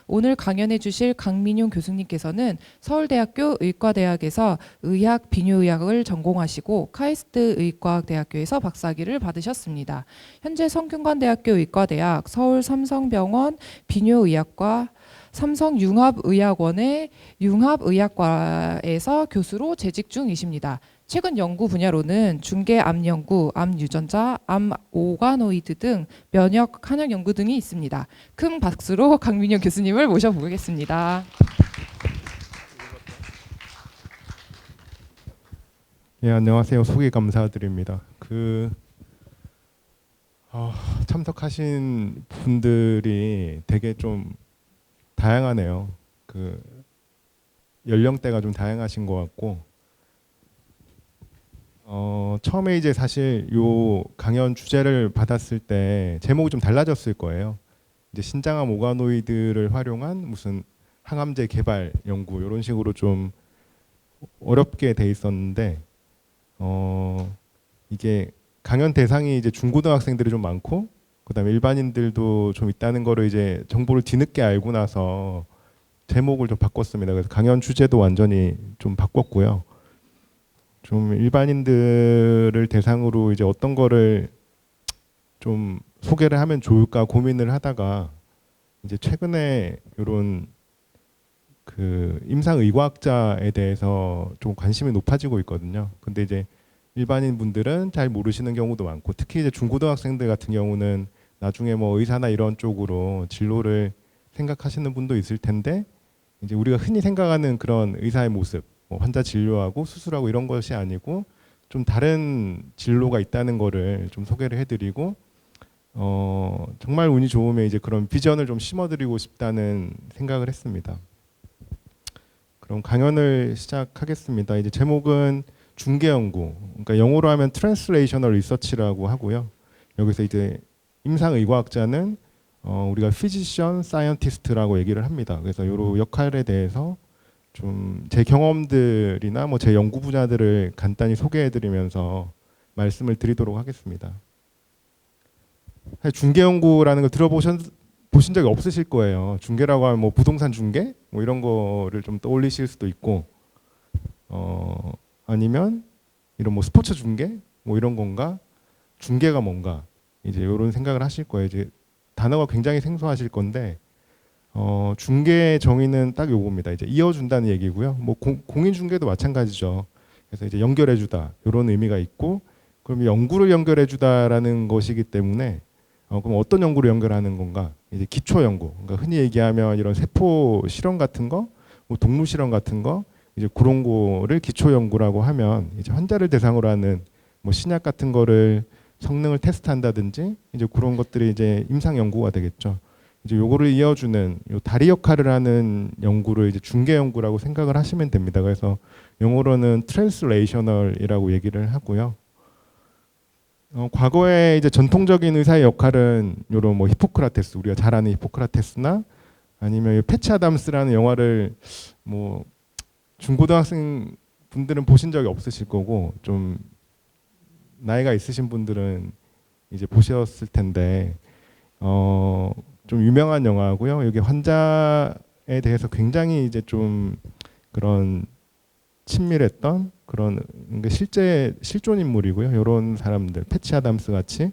오늘 강연해 주실 강민용 교수님께서는 서울대학교 의과대학에서 의학 비뇨의학을 전공하시고 카이스트 의과대학교에서 박사학위를 받으셨습니다. 현재 성균관대학교 의과대학, 서울 삼성병원 비뇨의학과, 삼성융합의학원의 융합의학과에서 교수로 재직 중이십니다. 최근 연구 분야로는 중계암 연구, 암 유전자, 암 오가노이드 등 면역 한약 연구 등이 있습니다. 큰 박수로 강민용 교수님을 모셔보겠습니다. 예, 안녕하세요. 소개 감사드립니다. 참석하신 분들이 되게 좀 다양하네요. 연령대가 좀 다양하신 것 같고, 처음에 이제 사실 요 강연 주제를 받았을 때 제목이 좀 달라졌을 거예요. 이제 신장암 오가노이드를 활용한 무슨 항암제 개발 연구 이런 식으로 좀 어렵게 돼 있었는데, 이게 강연 대상이 이제 중고등학생들이 좀 많고, 그다음에 일반인들도 좀 있다는 거를 이제 정보를 뒤늦게 알고 나서 제목을 좀 바꿨습니다. 그래서 강연 주제도 완전히 좀 바꿨고요. 좀 일반인들을 대상으로 이제 어떤 거를 좀 소개를 하면 좋을까 고민을 하다가 이제 최근에 이런 임상의과학자에 대해서 좀 관심이 높아지고 있거든요. 근데 이제 일반인 분들은 잘 모르시는 경우도 많고, 특히 이제 중고등학생들 같은 경우는 나중에 뭐 의사나 이런 쪽으로 진로를 생각하시는 분도 있을 텐데, 이제 우리가 흔히 생각하는 그런 의사의 모습, 뭐 환자 진료하고 수술하고 이런 것이 아니고 좀 다른 진로가 있다는 거를 좀 소개를 해드리고, 정말 운이 좋으면 이제 그런 비전을 좀 심어드리고 싶다는 생각을 했습니다. 그럼 강연을 시작하겠습니다. 이제 제목은 중계 연구, 그러니까 영어로 하면 트랜슬레이셔널 리서치라고 하고요. 여기서 이제 임상의과학자는 우리가 피지션 사이언티스트라고 얘기를 합니다. 그래서 이 역할에 대해서 좀 제 경험들이나 뭐 제 연구 분야들을 간단히 소개해드리면서 말씀을 드리도록 하겠습니다. 중개 연구라는 걸 보신 적이 없으실 거예요. 중개라고 하면 뭐 부동산 중개 뭐 이런 거를 좀 떠올리실 수도 있고, 아니면 이런 뭐 스포츠 중개 뭐 이런 건가, 중개가 뭔가 이제 이런 생각을 하실 거예요. 이제 단어가 굉장히 생소하실 건데, 중개의 정의는 딱 요겁니다. 이제 이어준다는 얘기고요. 뭐 공인 중개도 마찬가지죠. 그래서 이제 연결해주다 이런 의미가 있고, 그럼 연구를 연결해주다라는 것이기 때문에 그럼 어떤 연구를 연결하는 건가? 이제 기초 연구. 그러니까 흔히 얘기하면 이런 세포 실험 같은 거, 뭐 동물 실험 같은 거, 이제 그런 거를 기초 연구라고 하면, 이제 환자를 대상으로 하는 뭐 신약 같은 거를 성능을 테스트한다든지 이제 그런 것들이 이제 임상 연구가 되겠죠. 이제 요거를 이어주는 요 다리 역할을 하는 연구를 이제 중개 연구라고 생각을 하시면 됩니다. 그래서 영어로는 트랜슬레이셔널이라고 얘기를 하고요. 과거에 이제 전통적인 의사의 역할은 요런 뭐 히포크라테스, 우리가 잘 아는 히포크라테스나 아니면 패치 아담스라는 영화를 뭐 중고등학생 분들은 보신 적이 없으실 거고, 좀 나이가 있으신 분들은 이제 보셨을 텐데, 좀 유명한 영화고요. 여기 환자에 대해서 굉장히 이제 좀 그런 친밀했던 그런 실제 실존 인물이고요. 이런 사람들, 패치 아담스 같이.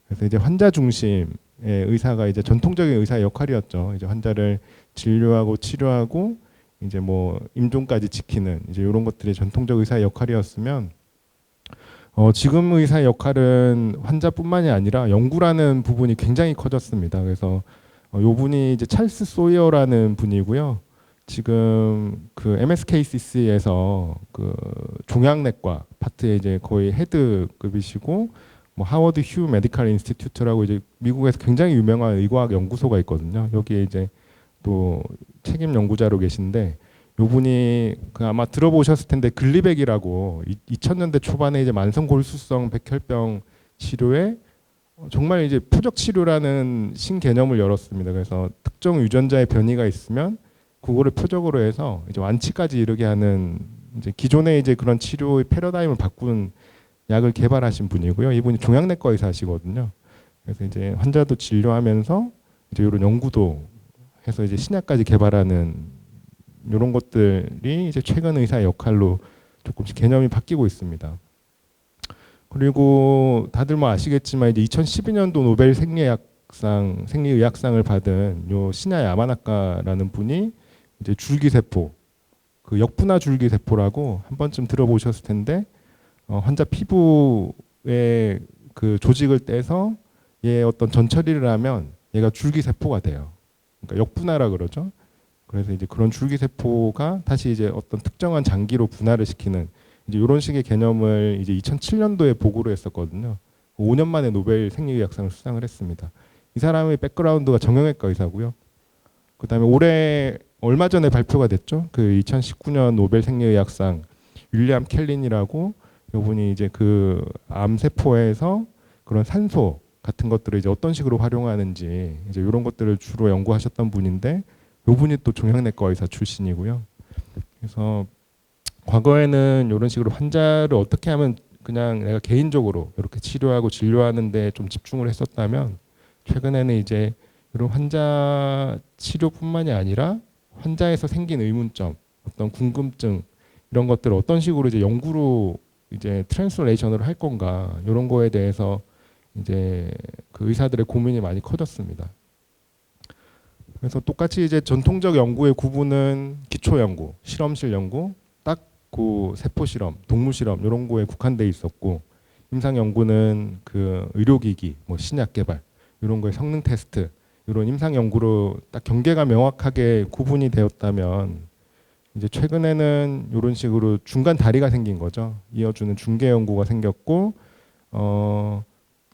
그래서 이제 환자 중심의 의사가 이제 전통적인 의사의 역할이었죠. 이제 환자를 진료하고 치료하고 이제 뭐 임종까지 지키는 이제 이런 것들이 전통적 의사의 역할이었으면, 지금 의사의 역할은 환자뿐만이 아니라 연구라는 부분이 굉장히 커졌습니다. 그래서 요 분이 이제 찰스 소이어라는 분이고요. 지금 MSKCC에서 종양내과 파트에 이제 거의 헤드급이시고, 뭐 하워드 휴 메디컬 인스티튜트라고 이제 미국에서 굉장히 유명한 의과학 연구소가 있거든요. 여기에 이제 또 책임 연구자로 계신데, 요분이 아마 들어보셨을 텐데 글리백이라고 2000년대 초반에 이제 만성 골수성 백혈병 치료에 정말 이제 표적 치료라는 신개념을 열었습니다. 그래서 특정 유전자의 변이가 있으면 그거를 표적으로 해서 이제 완치까지 이르게 하는, 이제 기존의 이제 그런 치료의 패러다임을 바꾼 약을 개발하신 분이고요. 이분이 종양내과 의사시거든요. 그래서 이제 환자도 진료하면서 이제 이런 연구도 해서 이제 신약까지 개발하는 이런 것들이 이제 최근 의사의 역할로 조금씩 개념이 바뀌고 있습니다. 그리고 다들 뭐 아시겠지만 이제 2012년도 노벨 생리의학상을 받은 요 시냐 야마나카라는 분이 이제 줄기세포, 그 역분화 줄기세포라고 한 번쯤 들어보셨을 텐데 환자 피부에 그 조직을 떼서 얘 어떤 전처리를 하면 얘가 줄기세포가 돼요. 그러니까 역분화라 그러죠. 그래서 이제 그런 줄기세포가 다시 이제 어떤 특정한 장기로 분화를 시키는 이제 이런 식의 개념을 이제 2007년도에 보고를 했었거든요. 5년 만에 노벨 생리의학상을 수상을 했습니다. 이 사람의 백그라운드가 정형외과 의사고요. 그다음에 올해 얼마 전에 발표가 됐죠. 그 2019년 노벨 생리의학상 윌리엄 켈린이라고 이분이 이제 그 암세포에서 그런 산소 같은 것들을 이제 어떤 식으로 활용하는지 이제 이런 것들을 주로 연구하셨던 분인데 이분이 또 종양내과 의사 출신이고요. 그래서 과거에는 이런 식으로 환자를 어떻게 하면 그냥 내가 개인적으로 이렇게 치료하고 진료하는데 좀 집중을 했었다면 최근에는 이제 이런 환자 치료뿐만이 아니라 환자에서 생긴 의문점, 어떤 궁금증 이런 것들을 어떤 식으로 이제 연구로 이제 트랜스레이션을 할 건가 이런 거에 대해서 이제 그 의사들의 고민이 많이 커졌습니다. 그래서 똑같이 이제 전통적 연구의 구분은 기초 연구, 실험실 연구, 딱 그 세포 실험, 동물 실험 이런 거에 국한돼 있었고 임상 연구는 그 의료기기, 뭐 신약 개발 이런 거에 성능 테스트 이런 임상 연구로 딱 경계가 명확하게 구분이 되었다면 이제 최근에는 이런 식으로 중간 다리가 생긴 거죠. 이어주는 중개 연구가 생겼고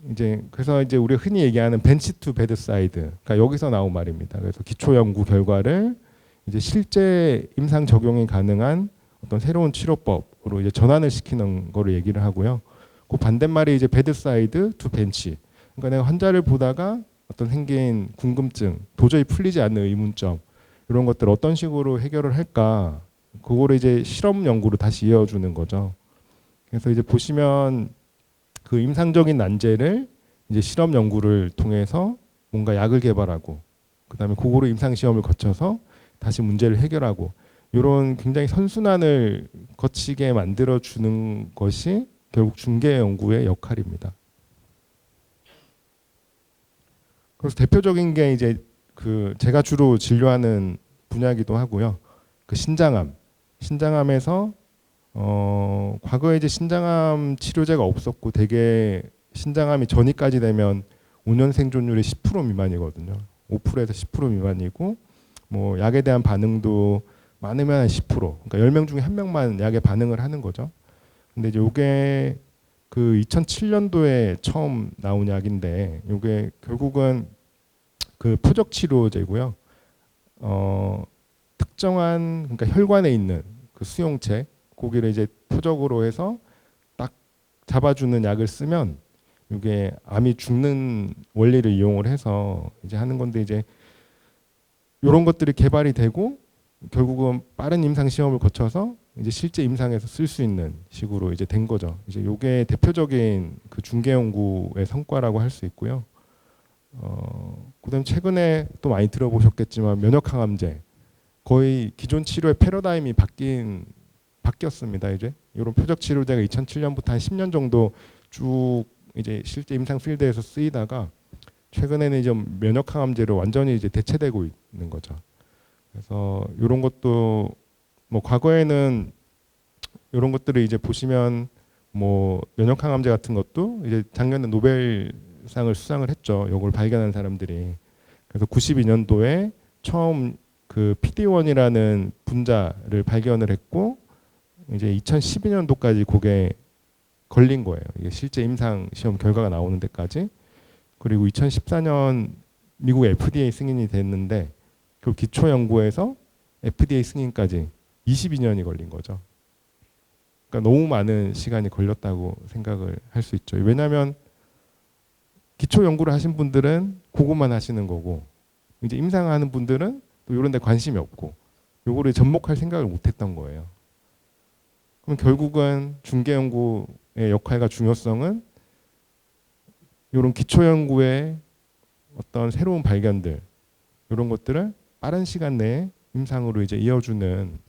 이제 그래서 이제 우리가 흔히 얘기하는 벤치 투 베드사이드, 그러니까 여기서 나온 말입니다. 그래서 기초 연구 결과를 이제 실제 임상 적용이 가능한 어떤 새로운 치료법으로 이제 전환을 시키는 거를 얘기를 하고요. 그 반대말이 이제 베드사이드 투 벤치. 그러니까 내가 환자를 보다가 어떤 생긴 궁금증, 도저히 풀리지 않는 의문점 이런 것들 어떤 식으로 해결을 할까? 그거를 이제 실험 연구로 다시 이어주는 거죠. 그래서 이제 보시면 그 임상적인 난제를 이제 실험 연구를 통해서 뭔가 약을 개발하고 그다음에 그거로 임상 시험을 거쳐서 다시 문제를 해결하고 이런 굉장히 선순환을 거치게 만들어 주는 것이 결국 중개 연구의 역할입니다. 그래서 대표적인 게 이제 그 제가 주로 진료하는 분야이기도 하고요. 그 신장암에서 과거에 이제 신장암 치료제가 없었고 대개 신장암이 전이까지 되면 5년 생존율이 10% 미만이거든요. 5%에서 10% 미만이고 뭐 약에 대한 반응도 많으면 한 10%. 그러니까 10명 중에 1명만 약에 반응을 하는 거죠. 근데 이제 요게 그 2007년도에 처음 나온 약인데 요게 결국은 그 표적 치료제고요. 특정한 그러니까 혈관에 있는 그 수용체 고기를 이제 표적으로 해서 딱 잡아주는 약을 쓰면 이게 암이 죽는 원리를 이용을 해서 이제 하는 건데 이제 이런 것들이 개발이 되고 결국은 빠른 임상 시험을 거쳐서 이제 실제 임상에서 쓸 수 있는 식으로 이제 된 거죠. 이제 이게 대표적인 그 중개 연구의 성과라고 할 수 있고요. 그다음 최근에 또 많이 들어보셨겠지만 면역항암제 거의 기존 치료의 패러다임이 바뀌었습니다. 이제 이런 표적 치료제가 2007년부터 한 10년 정도 쭉 이제 실제 임상 필드에서 쓰이다가 최근에는 이제 면역항암제로 완전히 이제 대체되고 있는 거죠. 그래서 이런 것도 뭐 과거에는 이런 것들을 이제 보시면 뭐 면역항암제 같은 것도 이제 작년에 노벨상을 수상을 했죠. 이걸 발견한 사람들이. 그래서 92년도에 처음 그 PD-1이라는 분자를 발견을 했고 이제 2012년도까지 그게 걸린 거예요. 이게 실제 임상 시험 결과가 나오는 데까지. 그리고 2014년 미국 FDA 승인이 됐는데 그 기초 연구에서 FDA 승인까지 22년이 걸린 거죠. 그러니까 너무 많은 시간이 걸렸다고 생각을 할 수 있죠. 왜냐하면 기초 연구를 하신 분들은 그것만 하시는 거고 이제 임상하는 분들은 또 이런 데 관심이 없고 요거를 접목할 생각을 못 했던 거예요. 그럼 결국은 중개 연구의 역할과 중요성은 이런 기초 연구의 어떤 새로운 발견들 이런 것들을 빠른 시간 내에 임상으로 이제 이어주는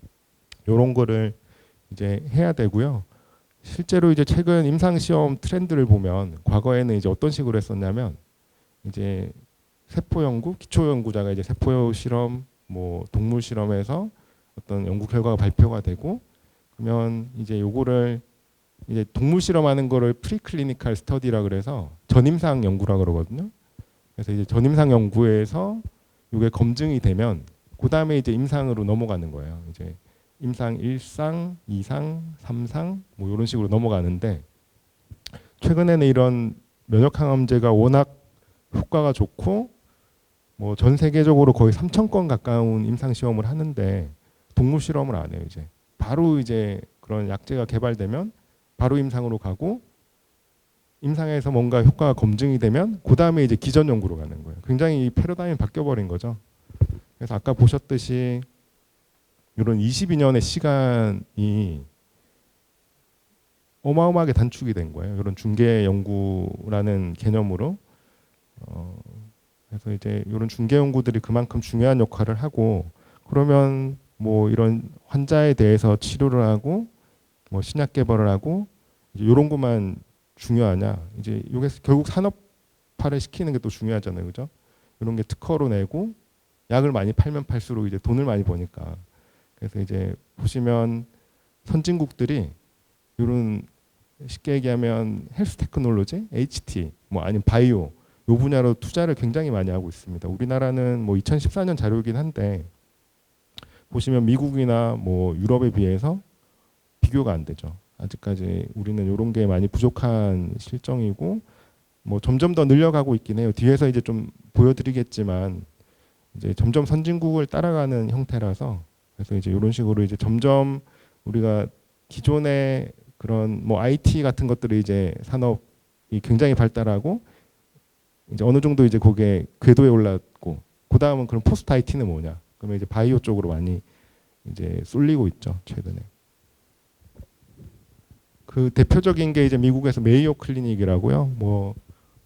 요런 거를 이제 해야 되고요. 실제로 이제 최근 임상 시험 트렌드를 보면 과거에는 이제 어떤 식으로 했었냐면 이제 세포 연구, 기초 연구자가 이제 세포 실험, 뭐 동물 실험에서 어떤 연구 결과가 발표가 되고 그러면 이제 요거를 이제 동물 실험하는 거를 프리클리니컬 스터디라 그래서 전임상 연구라 그러거든요. 그래서 이제 전임상 연구에서 이게 검증이 되면 그 다음에 이제 임상으로 넘어가는 거예요. 이제 임상 1상, 2상, 3상 뭐 이런 식으로 넘어가는데 최근에는 이런 면역 항암제가 워낙 효과가 좋고 뭐 전 세계적으로 거의 3,000건 가까운 임상 시험을 하는데 동물 실험을 안 해요. 이제 바로 이제 그런 약제가 개발되면 바로 임상으로 가고 임상에서 뭔가 효과가 검증이 되면 그 다음에 이제 기전 연구로 가는 거예요. 굉장히 이 패러다임이 바뀌어 버린 거죠. 그래서 아까 보셨듯이 이런 22년의 시간이 어마어마하게 단축이 된 거예요. 이런 중개 연구라는 개념으로. 그래서 이제 이런 중개 연구들이 그만큼 중요한 역할을 하고 그러면 뭐 이런 환자에 대해서 치료를 하고 뭐 신약 개발을 하고 이제 이런 것만 중요하냐? 이제 이게 결국 산업화를 시키는 게 또 중요하잖아요, 그죠? 이런 게 특허로 내고 약을 많이 팔면 팔수록 이제 돈을 많이 버니까. 그래서 이제 보시면 선진국들이 이런 쉽게 얘기하면 헬스 테크놀로지, HT, 뭐 아니면 바이오 요 분야로 투자를 굉장히 많이 하고 있습니다. 우리나라는 뭐 2014년 자료이긴 한데 보시면 미국이나 뭐 유럽에 비해서 비교가 안 되죠. 아직까지 우리는 이런 게 많이 부족한 실정이고 뭐 점점 더 늘려가고 있긴 해요. 뒤에서 이제 좀 보여드리겠지만 이제 점점 선진국을 따라가는 형태라서 그래서 이제 이런 식으로 이제 점점 우리가 기존의 그런 뭐 IT 같은 것들이 이제 산업이 굉장히 발달하고 이제 어느 정도 이제 그게 궤도에 올랐고 그 다음은 그럼 포스트 IT는 뭐냐? 그러면 이제 바이오 쪽으로 많이 이제 쏠리고 있죠 최근에. 그 대표적인 게 이제 미국에서 메이오 클리닉이라고요. 뭐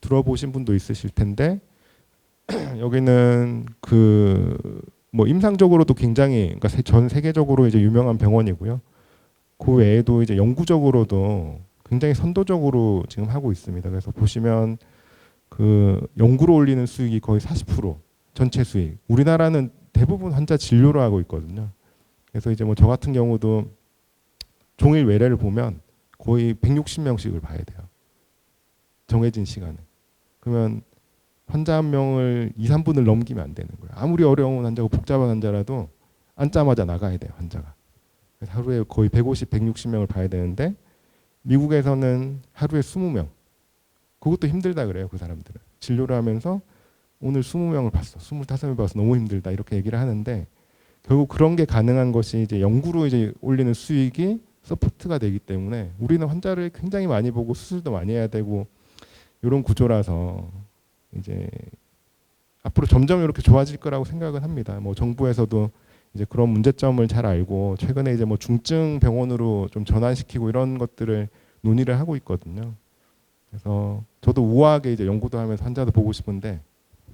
들어보신 분도 있으실 텐데 여기는 그 뭐 임상적으로도 굉장히 그러니까 전 세계적으로 이제 유명한 병원이고요. 그 외에도 이제 연구적으로도 굉장히 선도적으로 지금 하고 있습니다. 그래서 보시면 그 연구로 올리는 수익이 거의 40% 전체 수익. 우리나라는 대부분 환자 진료로 하고 있거든요. 그래서 이제 뭐 저 같은 경우도 종일 외래를 보면 거의 160명씩을 봐야 돼요. 정해진 시간에. 그러면 환자 한 명을 2, 3분을 넘기면 안 되는 거예요. 아무리 어려운 환자고 복잡한 환자라도 앉자마자 나가야 돼요, 환자가. 그래서 하루에 거의 150, 160명을 봐야 되는데 미국에서는 하루에 20명. 그것도 힘들다 그래요, 그 사람들은. 진료를 하면서 오늘 20명을 봤어. 25명 봤어. 너무 힘들다. 이렇게 얘기를 하는데 결국 그런 게 가능한 것이 이제 연구로 이제 올리는 수익이 서포트가 되기 때문에 우리는 환자를 굉장히 많이 보고 수술도 많이 해야 되고 이런 구조라서 이제 앞으로 점점 이렇게 좋아질 거라고 생각은 합니다. 뭐 정부에서도 이제 그런 문제점을 잘 알고 최근에 이제 뭐 중증 병원으로 좀 전환시키고 이런 것들을 논의를 하고 있거든요. 그래서 저도 우아하게 이제 연구도 하면서 환자도 보고 싶은데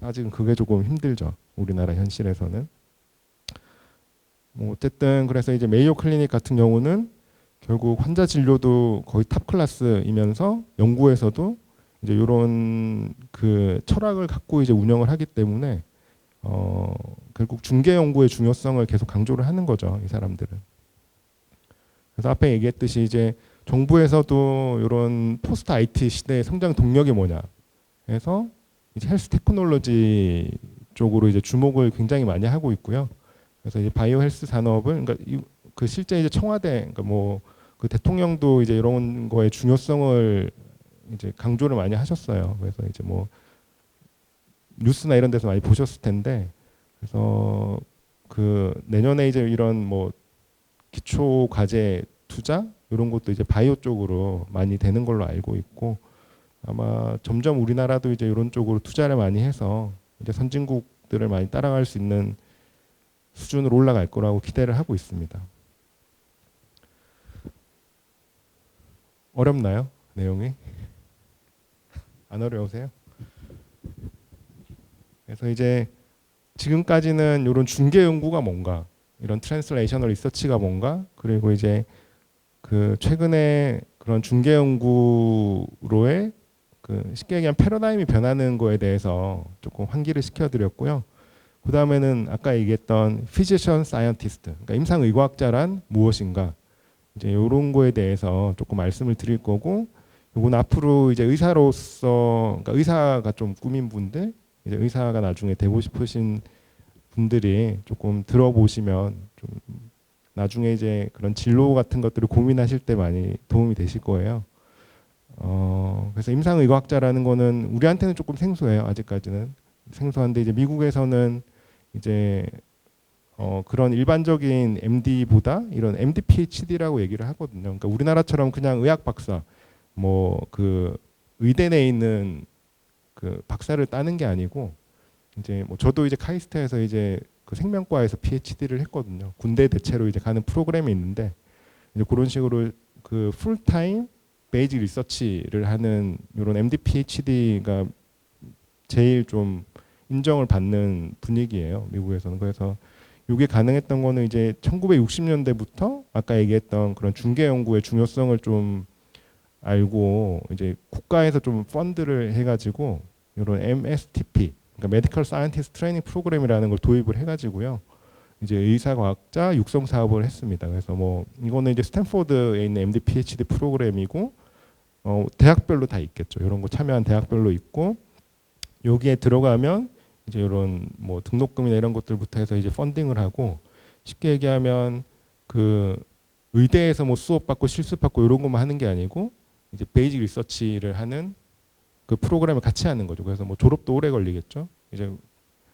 아직은 그게 조금 힘들죠. 우리나라 현실에서는. 뭐 어쨌든 그래서 이제 메이오 클리닉 같은 경우는 결국 환자 진료도 거의 탑 클래스이면서 연구에서도 이제 이런 그 철학을 갖고 이제 운영을 하기 때문에 결국 중개 연구의 중요성을 계속 강조를 하는 거죠, 이 사람들은. 그래서 앞에 얘기했듯이 이제 정부에서도 이런 포스트 IT 시대의 성장 동력이 뭐냐 해서 이제 헬스 테크놀로지 쪽으로 이제 주목을 굉장히 많이 하고 있고요. 그래서 이제 바이오 헬스 산업을 그러니까 그 실제 이제 청와대 그러니까 뭐 그 대통령도 이제 이런 거의 중요성을 이제 강조를 많이 하셨어요. 그래서 이제 뭐 뉴스나 이런 데서 많이 보셨을 텐데 그래서 그 내년에 이제 이런 뭐 기초 과제 투자 이런 것도 이제 바이오 쪽으로 많이 되는 걸로 알고 있고 아마 점점 우리나라도 이제 이런 쪽으로 투자를 많이 해서 이제 선진국들을 많이 따라갈 수 있는 수준으로 올라갈 거라고 기대를 하고 있습니다. 어렵나요? 내용이? 안 어려우세요? 그래서 이제 지금까지는 이런 중개 연구가 뭔가, 이런 트랜슬레이셔널 리서치가 뭔가, 그리고 이제 그 최근에 그런 중개 연구로의 그 쉽게 얘기하면 패러다임이 변하는 거에 대해서 조금 환기를 시켜드렸고요. 그 다음에는 아까 얘기했던 피지션 사이언티스트, 그러니까 임상의과학자란 무엇인가, 이제 이런 거에 대해서 조금 말씀을 드릴 거고, 이건 앞으로 이제 의사로서, 그러니까 의사가 좀 꾸민 분들, 이제 의사가 나중에 되고 싶으신 분들이 조금 들어보시면 좀 나중에 이제 그런 진로 같은 것들을 고민하실 때 많이 도움이 되실 거예요. 그래서 임상의과학자라는 거는 우리한테는 조금 생소해요. 아직까지는 생소한데, 이제 미국에서는 이제 그런 일반적인 MD보다 이런 MD PhD라고 얘기를 하거든요. 그러니까 우리나라처럼 그냥 의학 박사, 뭐 그 의대 내에 있는 그 박사를 따는 게 아니고, 이제 뭐 저도 이제 카이스트에서 이제 그 생명과에서 PhD를 했거든요. 군대 대체로 이제 가는 프로그램이 있는데, 이제 그런 식으로 그 풀타임 베이직 리서치를 하는 이런 MD PhD가 제일 좀 인정을 받는 분위기예요, 미국에서는. 그래서 이게 가능했던 거는 이제 1960년대부터 아까 얘기했던 그런 중개 연구의 중요성을 좀 알고, 이제 국가에서 좀 펀드를 해가지고 이런 MSTP, 그러니까 메디컬 사이언티스트 트레이닝 프로그램이라는 걸 도입을 해가지고요, 이제 의사과학자 육성 사업을 했습니다. 그래서 뭐 이거는 이제 스탠포드에 있는 MD PhD 프로그램이고, 대학별로 다 있겠죠. 이런 거 참여한 대학별로 있고, 여기에 들어가면 이제 이런 뭐 등록금이나 이런 것들부터 해서 이제 펀딩을 하고, 쉽게 얘기하면 그 의대에서 뭐 수업 받고 실습 받고 이런 것만 하는 게 아니고, 이제 베이직 리서치를 하는 그 프로그램을 같이 하는 거죠. 그래서 뭐 졸업도 오래 걸리겠죠. 이제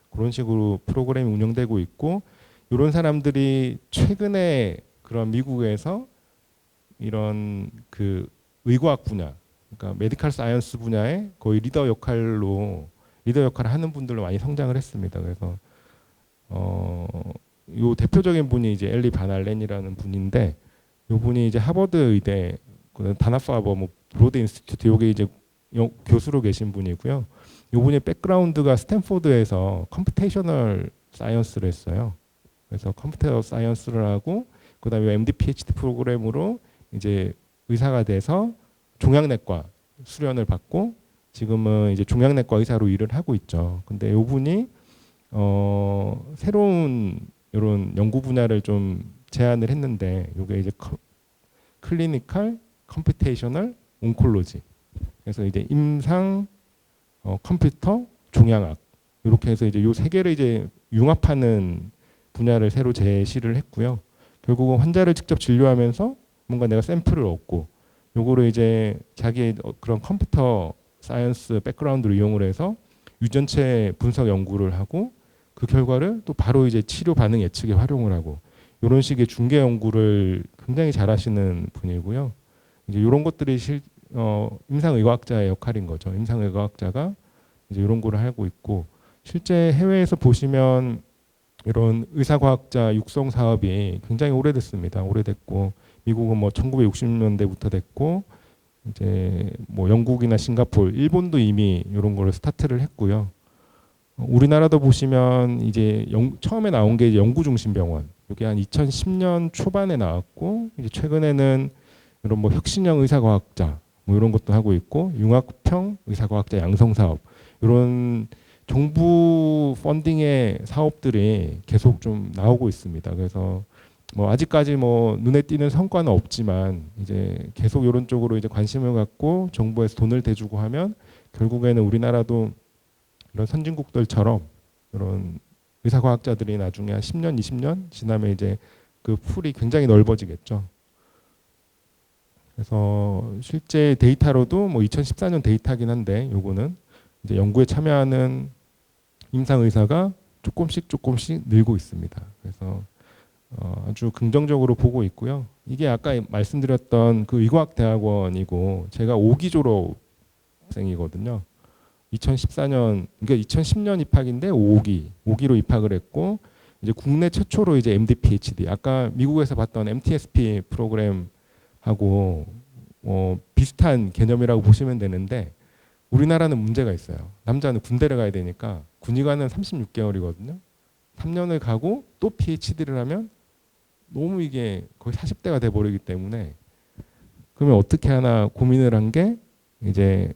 그런 식으로 프로그램이 운영되고 있고, 이런 사람들이 최근에 그런 미국에서 이런 그 의과학 분야, 그러니까 메디컬 사이언스 분야에 거의 리더 역할을 하는 분들로 많이 성장을 했습니다. 그래서 요 대표적인 분이 이제 엘리 바날렌이라는 분인데, 요 분이 이제 하버드 의대 그 다나파버 뭐 브로드 인스티튜트 여기 이제 교수로 계신 분이고요. 요 분의 백그라운드가 스탠포드에서 컴퓨테이셔널 사이언스를 했어요. 그래서 컴퓨터 사이언스를 하고, 그다음에 MD PhD 프로그램으로 이제 의사가 돼서 종양내과 수련을 받고, 지금은 이제 종양내과 의사로 일을 하고 있죠. 근데 요 분이 새로운 이런 연구 분야를 좀 제안을 했는데, 요게 이제 클리니컬 컴퓨테이셔널 온콜로지. 그래서 이제 임상 컴퓨터 종양학, 이렇게 해서 이제 요 세 개를 이제 융합하는 분야를 새로 제시를 했고요. 결국은 환자를 직접 진료하면서 뭔가 내가 샘플을 얻고, 요거를 이제 자기의 그런 컴퓨터 사이언스 백그라운드를 이용을 해서 유전체 분석 연구를 하고, 그 결과를 또 바로 이제 치료 반응 예측에 활용을 하고, 이런 식의 중개 연구를 굉장히 잘하시는 분이고요. 이제 이런 것들이 임상의과학자의 역할인 거죠. 임상의과학자가 이제 이런 거를 하고 있고, 실제 해외에서 보시면 이런 의사과학자 육성 사업이 굉장히 오래됐습니다. 오래됐고, 미국은 뭐 1960년대부터 됐고, 이제 뭐 영국이나 싱가포르, 일본도 이미 이런 거를 스타트를 했고요. 우리나라도 보시면 이제 처음에 나온 게 연구중심병원, 이게 한 2010년 초반에 나왔고, 이제 최근에는 이런 뭐 혁신형 의사과학자 뭐 이런 것도 하고 있고, 융합형 의사과학자 양성 사업, 이런 정부 펀딩의 사업들이 계속 좀 나오고 있습니다. 그래서 뭐 아직까지 뭐 눈에 띄는 성과는 없지만, 이제 계속 이런 쪽으로 이제 관심을 갖고 정부에서 돈을 대주고 하면, 결국에는 우리나라도 이런 선진국들처럼 이런 의사과학자들이 나중에 한 10년, 20년 지나면 이제 그 풀이 굉장히 넓어지겠죠. 그래서 실제 데이터로도 뭐 2014년 데이터긴 한데, 요거는 이제 연구에 참여하는 임상 의사가 조금씩 늘고 있습니다. 그래서 아주 긍정적으로 보고 있고요. 이게 아까 말씀드렸던 그 의과학대학원이고, 제가 5기 졸업생이거든요. 2014년, 그러니까 2010년 입학인데 5기로 입학을 했고, 이제 국내 최초로 이제 MD PhD, 아까 미국에서 봤던 MTSP 프로그램하고 비슷한 개념이라고 보시면 되는데, 우리나라는 문제가 있어요. 남자는 군대를 가야 되니까 군의관은 36개월이거든요. 3년을 가고 또 PhD를 하면 너무 이게 거의 40대가 돼 버리기 때문에 그러면 어떻게 하나 고민을 한 게 이제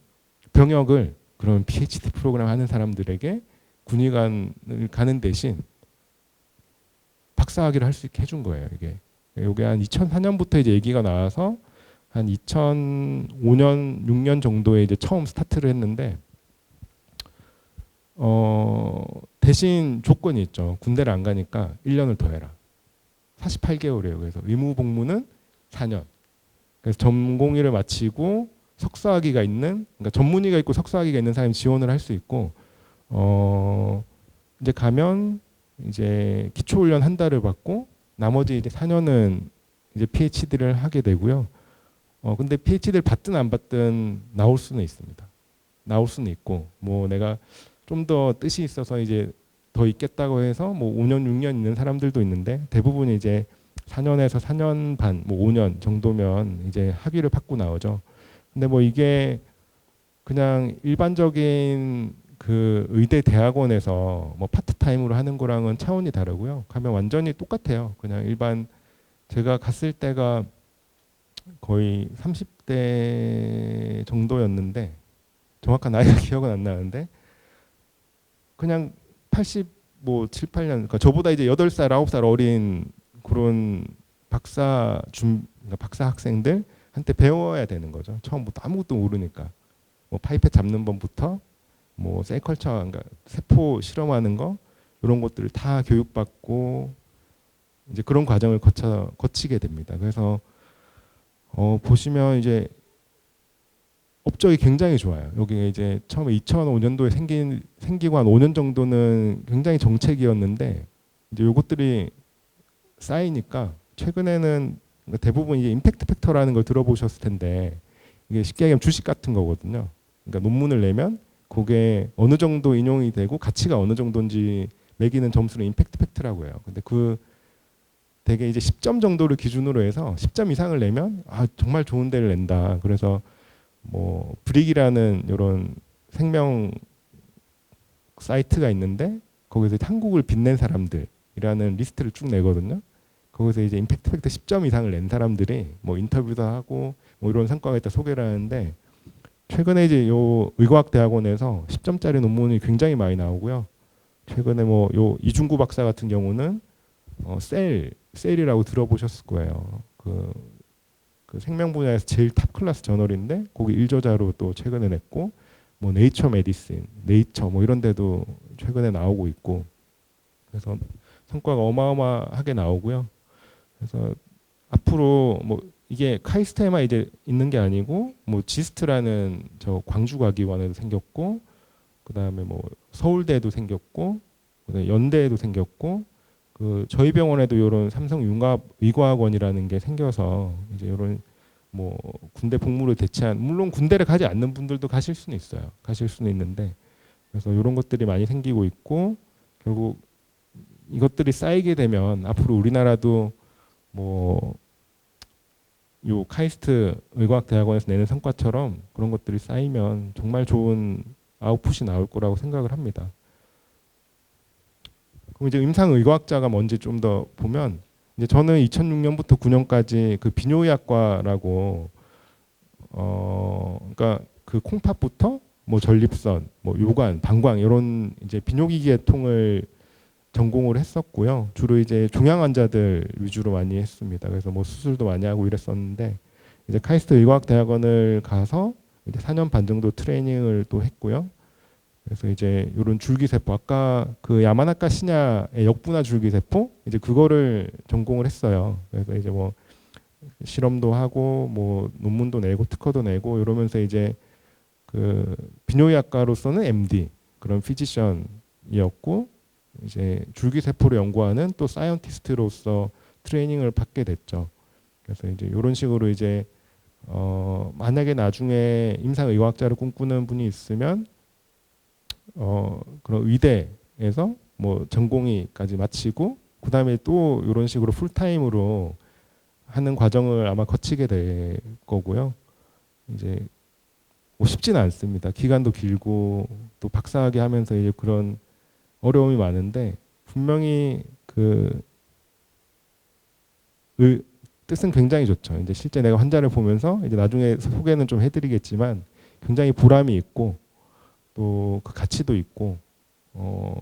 병역을 그런 PhD 프로그램 하는 사람들에게 군의관을 가는 대신 박사학위를 할 수 있게 해준 거예요. 이게 한 2004년부터 이제 얘기가 나와서 한 2005년, 6년 정도에 이제 처음 스타트를 했는데 대신 조건이 있죠. 군대를 안 가니까 1년을 더 해라. 48개월이에요. 그래서 의무 복무는 4년. 그래서 전공의를 마치고 석사학위가 있는, 그러니까 전문의가 있고 석사학위가 있는 사람이 지원을 할 수 있고, 이제 가면 이제 기초훈련 한 달을 받고 나머지 이제 4년은 이제 PhD를 하게 되고요. 근데 PhD를 받든 안 받든 나올 수는 있습니다. 나올 수는 있고, 뭐 내가 좀 더 뜻이 있어서 이제 더 있겠다고 해서 뭐 5년, 6년 있는 사람들도 있는데 대부분 이제 4년에서 4년 반, 뭐 5년 정도면 이제 학위를 받고 나오죠. 근데 뭐 이게 그냥 일반적인 그 의대 대학원에서 뭐 파트타임으로 하는 거랑은 차원이 다르고요. 가면 완전히 똑같아요. 그냥 일반 제가 갔을 때가 거의 30대 정도였는데 정확한 나이가 기억은 안 나는데 그냥 80뭐 7, 8년 그러니까 저보다 이제 8살, 9살 어린 그런 그러니까 박사 학생들 한테 배워야 되는 거죠. 처음부터 아무것도 모르니까. 뭐 파이펫 잡는 법부터 뭐 셀컬처 그러니까 세포 실험하는 거 이런 것들을 다 교육받고 이제 그런 과정을 거치게 됩니다. 그래서 보시면 이제 업적이 굉장히 좋아요. 여기 이제 처음에 2005년도에 생기고 한 5년 정도는 굉장히 정책이었는데 이제 요것들이 쌓이니까 최근에는 그러니까 대부분 이게 임팩트 팩터라는 걸 들어보셨을 텐데 이게 쉽게 얘기하면 주식 같은 거거든요. 그러니까 논문을 내면 그게 어느 정도 인용이 되고 가치가 어느 정도인지 매기는 점수를 임팩트 팩트라고 해요. 근데 그 되게 이제 10점 정도를 기준으로 해서 10점 이상을 내면 정말 좋은 데를 낸다. 그래서 뭐 브릭이라는 이런 생명 사이트가 있는데 거기서 한국을 빛낸 사람들이라는 리스트를 쭉 내거든요. 거기서 이제 임팩트 팩터 10점 이상을 낸 사람들이 뭐 인터뷰도 하고 뭐 이런 성과가 있다 소개를 하는데 최근에 이제 요 의과학 대학원에서 10점짜리 논문이 굉장히 많이 나오고요. 최근에 뭐 요 이중구 박사 같은 경우는 셀이라고 들어보셨을 거예요. 그 생명 분야에서 제일 탑 클래스 저널인데 거기 일저자로 또 최근에 냈고 뭐 네이처 메디신, 네이처 뭐 이런 데도 최근에 나오고 있고 그래서 성과가 어마어마하게 나오고요. 그래서 앞으로 뭐 이게 카이스트에만 이제 있는 게 아니고 뭐 지스트라는 저 광주과기관에도 생겼고 그다음에 뭐 서울대에도 생겼고 그다음에 연대에도 생겼고 그 저희 병원에도 이런 삼성융합의과학원이라는 게 생겨서 이제 이런 뭐 군대 복무를 대체한 물론 군대를 가지 않는 분들도 가실 수는 있어요. 가실 수는 있는데 그래서 이런 것들이 많이 생기고 있고 결국 이것들이 쌓이게 되면 앞으로 우리나라도 뭐 요 카이스트 의과학대학원에서 내는 성과처럼 그런 것들이 쌓이면 정말 좋은 아웃풋이 나올 거라고 생각을 합니다. 그럼 이제 임상의과학자가 뭔지 좀 더 보면 이제 저는 2006년부터 9년까지 그 비뇨의학과라고 그러니까 그 콩팥부터 뭐 전립선, 뭐 요관, 방광 이런 이제 비뇨기계 계통을 전공을 했었고요. 주로 이제 종양 환자들 위주로 많이 했습니다. 그래서 뭐 수술도 많이 하고 이랬었는데 이제 카이스트 의과학대학원을 가서 이제 4년 반 정도 트레이닝을 또 했고요. 그래서 이제 이런 줄기세포 아까 그 야마나카 시냐의 역분화 줄기세포 이제 그거를 전공을 했어요. 그래서 이제 뭐 실험도 하고 뭐 논문도 내고 특허도 내고 이러면서 이제 그 비뇨의학과로서는 MD 그런 피지션이었고 이제 줄기세포를 연구하는 또 사이언티스트로서 트레이닝을 받게 됐죠. 그래서 이제 이런 식으로 이제 만약에 나중에 임상의학자를 꿈꾸는 분이 있으면 그런 의대에서 뭐 전공의까지 마치고 그다음에 또 이런 식으로 풀타임으로 하는 과정을 아마 거치게 될 거고요. 이제 뭐 쉽지는 않습니다. 기간도 길고 또 박사학위 하면서 이제 그런 어려움이 많은데 분명히 뜻은 굉장히 좋죠. 이제 실제 내가 환자를 보면서 이제 나중에 소개는 좀 해드리겠지만 굉장히 보람이 있고 또 그 가치도 있고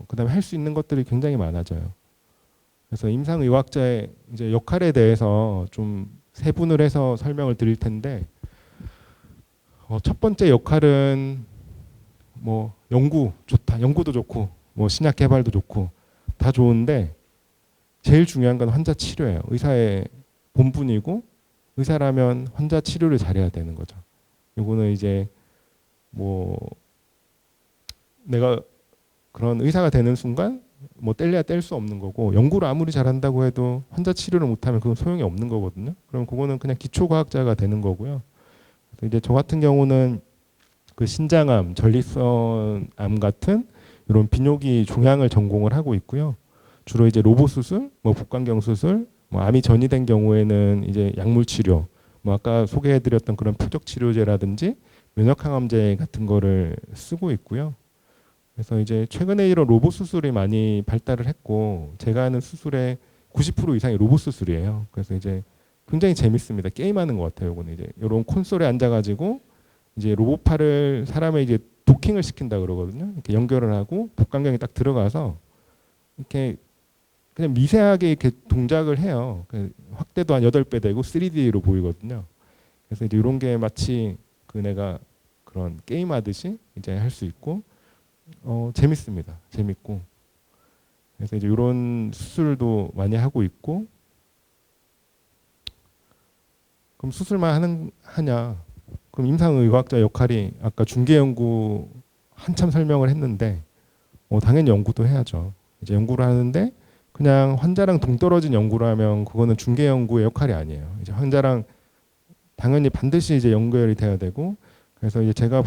그다음에 할 수 있는 것들이 굉장히 많아져요. 그래서 임상의학자의 이제 역할에 대해서 좀 세분을 해서 설명을 드릴 텐데 첫 번째 역할은 뭐 연구 좋다, 연구도 좋고 뭐 신약 개발도 좋고 다 좋은데 제일 중요한 건 환자 치료예요. 의사의 본분이고 의사라면 환자 치료를 잘해야 되는 거죠. 이거는 이제 뭐 내가 그런 의사가 되는 순간 뭐 뗄래야 뗄 수 없는 거고 연구를 아무리 잘한다고 해도 환자 치료를 못하면 그건 소용이 없는 거거든요. 그럼 그거는 그냥 기초과학자가 되는 거고요. 그래서 이제 저 같은 경우는 그 신장암, 전립선암 같은 이런 비뇨기 종양을 전공을 하고 있고요. 주로 이제 로봇 수술, 뭐 복강경 수술, 뭐 암이 전이된 경우에는 이제 약물 치료, 뭐 아까 소개해드렸던 그런 표적 치료제라든지 면역항암제 같은 거를 쓰고 있고요. 그래서 이제 최근에 이런 로봇 수술이 많이 발달을 했고 제가 하는 수술의 90% 이상이 로봇 수술이에요. 그래서 이제 굉장히 재밌습니다. 게임하는 것 같아요. 이거는 이제 이런 콘솔에 앉아가지고 이제 로봇팔을 사람의 이제 도킹을 시킨다 그러거든요. 이렇게 연결을 하고 복강경이 딱 들어가서 이렇게 그냥 미세하게 이렇게 동작을 해요. 확대도 한 8배 되고 3D로 보이거든요. 그래서 이제 이런 게 마치 내가 그런 게임 하듯이 이제 할 수 있고 재밌습니다. 재밌고. 그래서 이제 이런 수술도 많이 하고 있고. 그럼 수술만 하냐? 그럼 임상의학자 역할이 아까 중개연구 한참 설명을 했는데 당연히 연구도 해야죠. 이제 연구를 하는데 그냥 환자랑 동떨어진 연구를 하면 그거는 중개연구의 역할이 아니에요. 이제 환자랑 당연히 반드시 이제 연결이 돼야 되고 그래서 이제 제가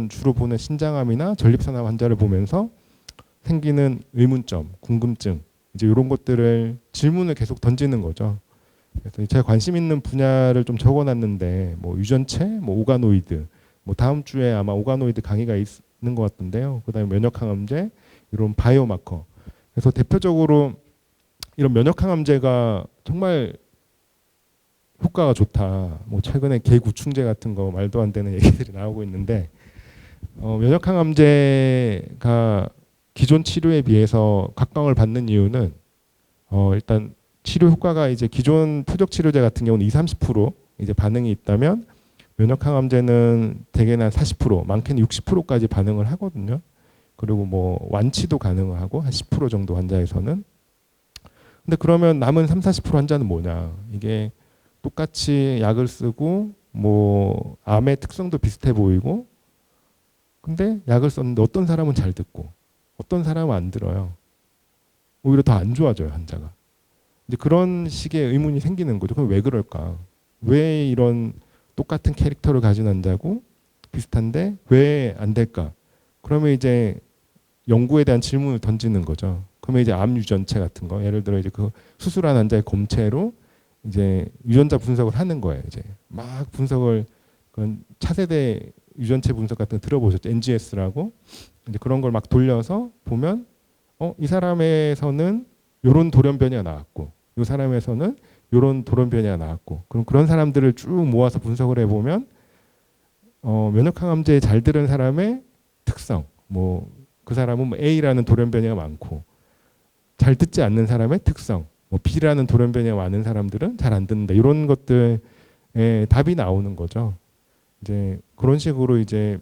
주로 보는 신장암이나 전립선암 환자를 보면서 생기는 의문점, 궁금증 이제 이런 것들을 질문을 계속 던지는 거죠. 그래서 제가 관심 있는 분야를 좀 적어놨는데 뭐 유전체, 뭐 오가노이드, 뭐 다음 주에 아마 오가노이드 강의가 있는 것 같던데요. 그다음에 면역항암제 이런 바이오마커. 그래서 대표적으로 이런 면역항암제가 정말 효과가 좋다. 뭐 최근에 개구충제 같은 거 말도 안 되는 얘기들이 나오고 있는데 면역항암제가 기존 치료에 비해서 각광을 받는 이유는 일단 치료 효과가 이제 기존 표적 치료제 같은 경우는 20-30% 이제 반응이 있다면 면역항암제는 대개는 한 40%, 많게는 60%까지 반응을 하거든요. 그리고 뭐 완치도 가능하고 한 10% 정도 환자에서는. 근데 그러면 남은 30-40% 환자는 뭐냐? 이게 똑같이 약을 쓰고 뭐 암의 특성도 비슷해 보이고 근데 약을 썼는데 어떤 사람은 잘 듣고 어떤 사람은 안 들어요. 오히려 더 안 좋아져요, 환자가. 이제 그런 식의 의문이 생기는 거죠. 그럼 왜 그럴까? 왜 이런 똑같은 캐릭터를 가진 환자고 비슷한데 왜 안 될까? 그러면 이제 연구에 대한 질문을 던지는 거죠. 그러면 이제 암 유전체 같은 거, 예를 들어 이제 그 수술한 환자의 검체로 이제 유전자 분석을 하는 거예요. 이제 막 분석을 그런 차세대 유전체 분석 같은 거 들어보셨죠? NGS라고 이제 그런 걸 막 돌려서 보면 이 사람에서는 요런 돌연변이가 나왔고 이 사람에서는 요런 돌연변이가 나왔고 그럼 그런 사람들을 쭉 모아서 분석을 해보면 면역항암제에 잘 들은 사람의 특성 뭐 그 사람은 뭐 A라는 돌연변이가 많고 잘 듣지 않는 사람의 특성 뭐 B라는 돌연변이가 많은 사람들은 잘 안 듣는다 이런 것들에 답이 나오는 거죠. 이제 그런 식으로 이제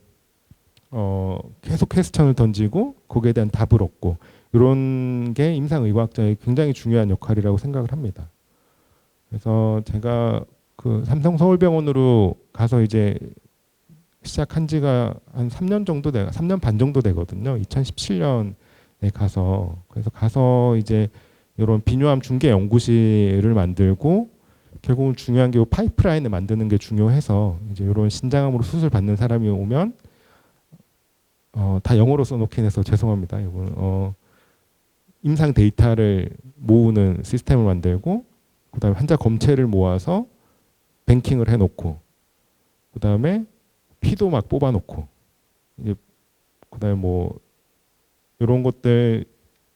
계속 퀘스천을 던지고 거기에 대한 답을 얻고 이런 게 임상의학자의 굉장히 중요한 역할이라고 생각을 합니다. 그래서 제가 그 삼성서울병원으로 가서 이제 시작한 지가 한 3년 정도 3년 반 정도 되거든요. 2017년에 가서 그래서 이제 이런 비뇨암 중개 연구실을 만들고 결국은 중요한 게 파이프라인을 만드는 게 중요해서 이제 이런 신장암으로 수술 받는 사람이 오면 다 영어로 써놓긴 해서 죄송합니다. 이거는 임상 데이터를 모으는 시스템을 만들고 그다음에 환자 검체를 모아서 뱅킹을 해놓고 그다음에 피도 막 뽑아놓고 이제 그다음에 뭐 이런 것들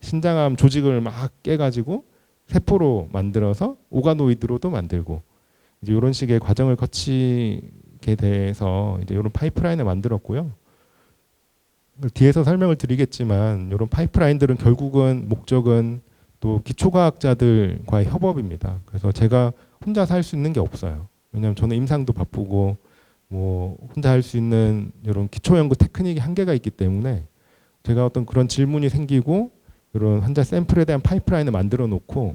신장암 조직을 막 깨가지고 세포로 만들어서 오가노이드로도 만들고 이제 이런 식의 과정을 거치게 돼서 이제 이런 파이프라인을 만들었고요. 뒤에서 설명을 드리겠지만 이런 파이프라인들은 결국은 목적은 또 기초과학자들과의 협업입니다. 그래서 제가 혼자 할 수 있는 게 없어요. 왜냐하면 저는 임상도 바쁘고 뭐 혼자 할 수 있는 이런 기초 연구 테크닉이 한계가 있기 때문에 제가 어떤 그런 질문이 생기고 이런 환자 샘플에 대한 파이프라인을 만들어 놓고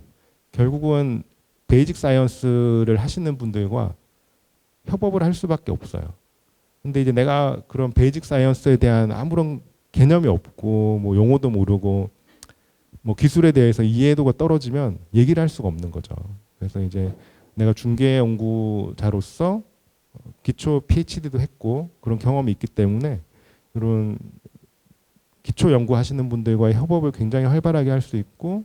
결국은 베이직 사이언스를 하시는 분들과 협업을 할 수밖에 없어요. 근데 이제 내가 그런 베이직 사이언스에 대한 아무런 개념이 없고 뭐 용어도 모르고 뭐 기술에 대해서 이해도가 떨어지면 얘기를 할 수가 없는 거죠. 그래서 이제 내가 중계 연구자로서 기초 PhD도 했고 그런 경험이 있기 때문에 이런 기초 연구하시는 분들과의 협업을 굉장히 활발하게 할 수 있고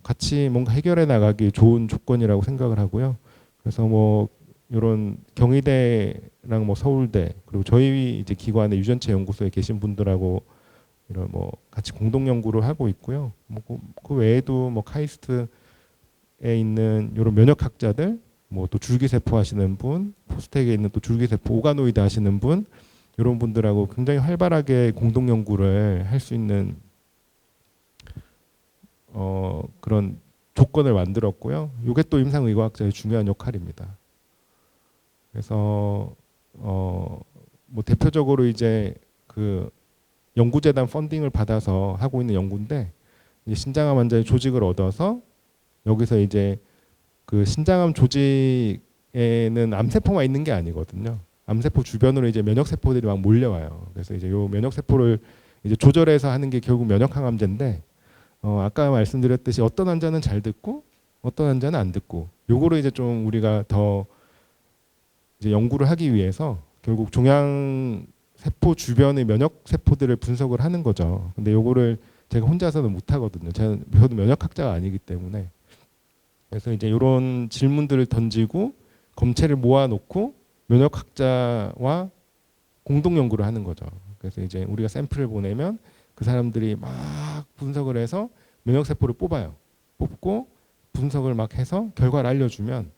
같이 뭔가 해결해 나가기 좋은 조건이라고 생각을 하고요. 그래서 뭐 이런 경희대랑 뭐 서울대 그리고 저희 이제 기관의 유전체 연구소에 계신 분들하고 이런 뭐 같이 공동 연구를 하고 있고요. 뭐 그 외에도 뭐 카이스트에 있는 이런 면역학자들, 뭐 또 줄기세포 하시는 분, 포스텍에 있는 또 줄기세포 오가노이드 하시는 분, 이런 분들하고 굉장히 활발하게 공동 연구를 할 수 있는 그런 조건을 만들었고요. 이게 또 임상의과학자의 중요한 역할입니다. 그래서 뭐 대표적으로 이제 그 연구재단 펀딩을 받아서 하고 있는 연구인데 이제 신장암 환자의 조직을 얻어서 여기서 이제 그 신장암 조직에는 암세포만 있는 게 아니거든요. 암세포 주변으로 이제 면역세포들이 막 몰려와요. 그래서 이제 요 면역세포를 이제 조절해서 하는 게 결국 면역항암제인데 아까 말씀드렸듯이 어떤 환자는 잘 듣고 어떤 환자는 안 듣고 요거를 이제 좀 우리가 더 이제 연구를 하기 위해서 결국 종양 세포 주변의 면역 세포들을 분석을 하는 거죠. 근데 요거를 제가 혼자서는 못 하거든요. 저도 면역학자가 아니기 때문에. 그래서 이제 이런 질문들을 던지고 검체를 모아놓고 면역학자와 공동 연구를 하는 거죠. 그래서 이제 우리가 샘플을 보내면 그 사람들이 막 분석을 해서 면역 세포를 뽑아요. 뽑고 분석을 막 해서 결과를 알려주면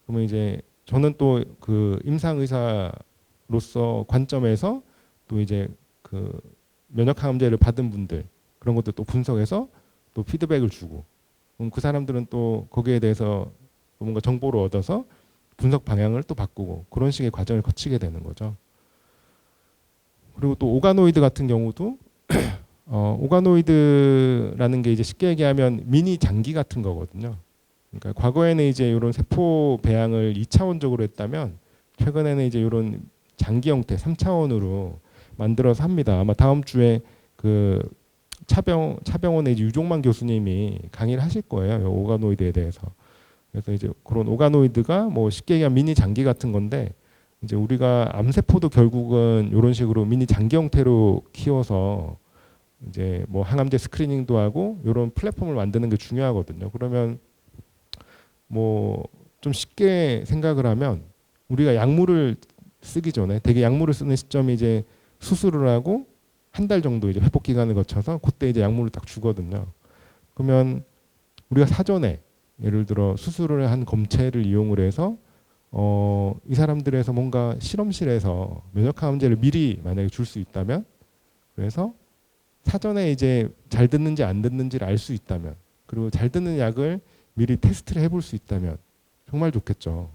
그러면 이제 저는 또 그 임상 의사로서 관점에서 또 이제 그 면역항암제를 받은 분들 그런 것들 또 분석해서 또 피드백을 주고 그럼 그 사람들은 또 거기에 대해서 뭔가 정보를 얻어서 분석 방향을 또 바꾸고 그런 식의 과정을 거치게 되는 거죠. 그리고 또 오가노이드 같은 경우도 오가노이드라는 게 이제 쉽게 얘기하면 미니 장기 같은 거거든요. 그러니까 과거에는 이제 이런 세포 배양을 2차원적으로 했다면 최근에는 이제 이런 장기 형태 3차원으로 만들어서 합니다. 아마 다음 주에 그 차병원의 이제 유종만 교수님이 강의를 하실 거예요. 오가노이드에 대해서. 그래서 이제 그런 오가노이드가 뭐 쉽게 얘기하면 미니 장기 같은 건데 이제 우리가 암세포도 결국은 이런 식으로 미니 장기 형태로 키워서 이제 뭐 항암제 스크리닝도 하고 이런 플랫폼을 만드는 게 중요하거든요. 그러면 뭐 좀 쉽게 생각을 하면 우리가 약물을 쓰기 전에 되게 약물을 쓰는 시점이 이제 수술을 하고 한 달 정도 이제 회복 기간을 거쳐서 그때 이제 약물을 딱 주거든요. 그러면 우리가 사전에 예를 들어 수술을 한 검체를 이용을 해서 이 사람들에서 뭔가 실험실에서 면역항암제를 미리 만약에 줄 수 있다면 그래서 사전에 이제 잘 듣는지 안 듣는지를 알 수 있다면 그리고 잘 듣는 약을 미리 테스트를 해볼 수 있다면 정말 좋겠죠.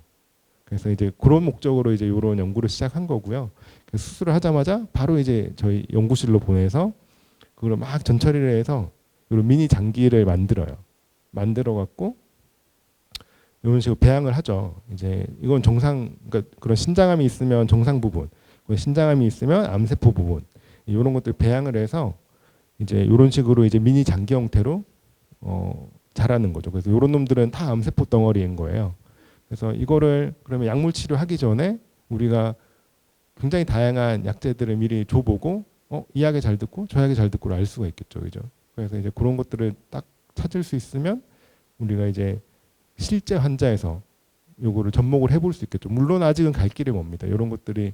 그래서 이제 그런 목적으로 이제 이런 연구를 시작한 거고요. 그래서 수술을 하자마자 바로 이제 저희 연구실로 보내서 그걸 막 전처리를 해서 이런 미니 장기를 만들어요. 만들어 갖고 이런 식으로 배양을 하죠. 이제 이건 정상, 그러니까 그런 신장암이 있으면 정상 부분, 신장암이 있으면 암세포 부분 이런 것들 배양을 해서 이제 이런 식으로 이제 미니 장기 형태로 자라는 거죠. 그래서 이런 놈들은 다 암세포 덩어리인 거예요. 그래서 이거를 그러면 약물 치료하기 전에 우리가 굉장히 다양한 약제들을 미리 줘보고 이 약에 잘 듣고 저 약에 잘 듣고를 알 수가 있겠죠, 그죠? 그래서 이제 그런 것들을 딱 찾을 수 있으면 우리가 이제 실제 환자에서 요거를 접목을 해볼 수 있겠죠. 물론 아직은 갈 길이 멉니다. 이런 것들이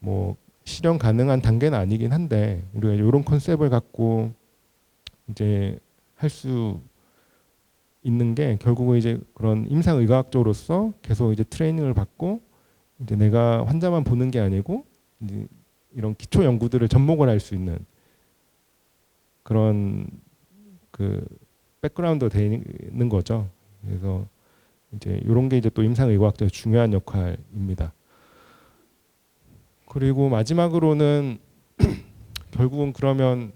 뭐 실현 가능한 단계는 아니긴 한데 우리가 이런 컨셉을 갖고 이제 할 수 있는 게 결국은 이제 그런 임상의학적으로서 계속 이제 트레이닝을 받고 이제 내가 환자만 보는 게 아니고 이제 이런 기초 연구들을 접목을 할 수 있는 그런 그 백그라운드가 되는 거죠. 그래서 이제 이런 게 이제 또 임상의학적으로 중요한 역할입니다. 그리고 마지막으로는 결국은 그러면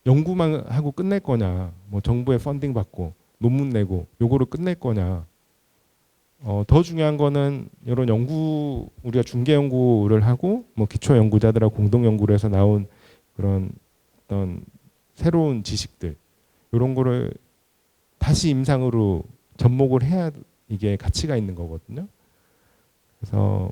연구만 하고 끝낼 거냐, 뭐 정부의 펀딩 받고 논문 내고 요거로 끝낼 거냐. 더 중요한 거는 이런 연구, 우리가 중개 연구를 하고 뭐 기초 연구자들하고 공동 연구를 해서 나온 그런 어떤 새로운 지식들, 이런 거를 다시 임상으로 접목을 해야 이게 가치가 있는 거거든요. 그래서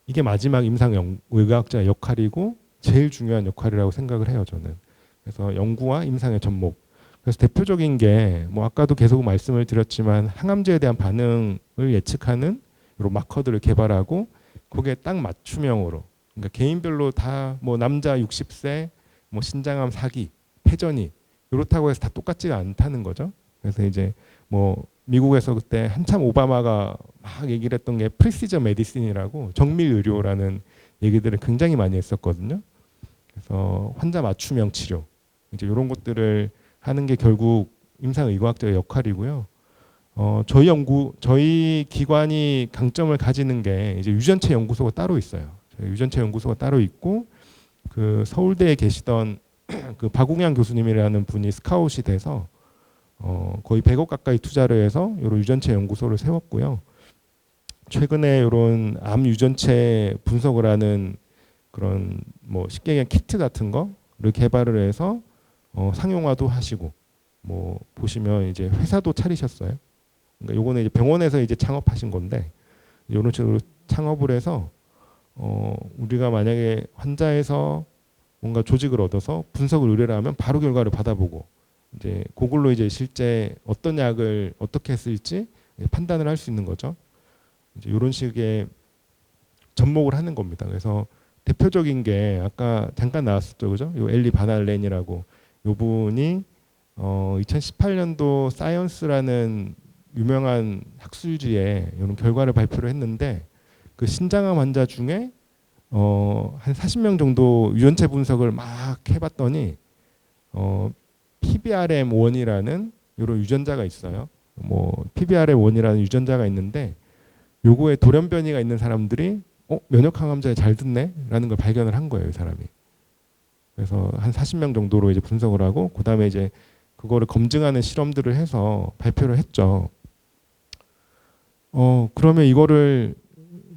이게 마지막 임상의학자의 역할이고 제일 중요한 역할이라고 생각을 해요, 저는. 그래서 연구와 임상의 접목. 그래서 대표적인 게 뭐 아까도 계속 말씀을 드렸지만 항암제에 대한 반응을 예측하는 이런 마커들을 개발하고 그게 딱 맞춤형으로, 그러니까 개인별로 다 뭐 남자 60세 뭐 신장암 4기 폐전이 이렇다고 해서 다 똑같지가 않다는 거죠. 그래서 이제 뭐 미국에서 그때 한참 오바마가 막 얘기를 했던 게 프리시전 메디신이라고 정밀 의료라는 얘기들을 굉장히 많이 했었거든요. 그래서 환자 맞춤형 치료 이제 이런 것들을 하는 게 결국 임상의학자의 역할이고요. 저희 기관이 강점을 가지는 게 이제 유전체 연구소가 따로 있어요. 유전체 연구소가 따로 있고 그 서울대에 계시던 그 박웅양 교수님이라는 분이 스카웃이 돼서 거의 100억 가까이 투자를 해서 이런 유전체 연구소를 세웠고요. 최근에 이런 암 유전체 분석을 하는 그런 뭐 쉽게 얘기하면 키트 같은 거를 개발을 해서 상용화도 하시고 뭐 보시면 이제 회사도 차리셨어요. 그러니까 요거는 이제 병원에서 이제 창업하신 건데 이런 식으로 창업을 해서 우리가 만약에 환자에서 뭔가 조직을 얻어서 분석을 의뢰를 하면 바로 결과를 받아보고 이제 그걸로 이제 실제 어떤 약을 어떻게 쓸지 판단을 할 수 있는 거죠. 이제 이런 식의 접목을 하는 겁니다. 그래서 대표적인 게 아까 잠깐 나왔었죠, 그죠? 요 엘리 바날렌이라고 요 분이 2018년도 사이언스라는 유명한 학술지에 이런 결과를 발표를 했는데 그 신장암 환자 중에 한 40명 정도 유전체 분석을 막 해봤더니 PBRM1이라는 이런 유전자가 있어요. 뭐 PBRM1이라는 유전자가 있는데 요거에 돌연 변이가 있는 사람들이 면역 항암제에 잘 듣네라는 걸 발견을 한 거예요, 이 사람이. 그래서 한 40명 정도로 이제 분석을 하고 그다음에 이제 그거를 검증하는 실험들을 해서 발표를 했죠. 그러면 이거를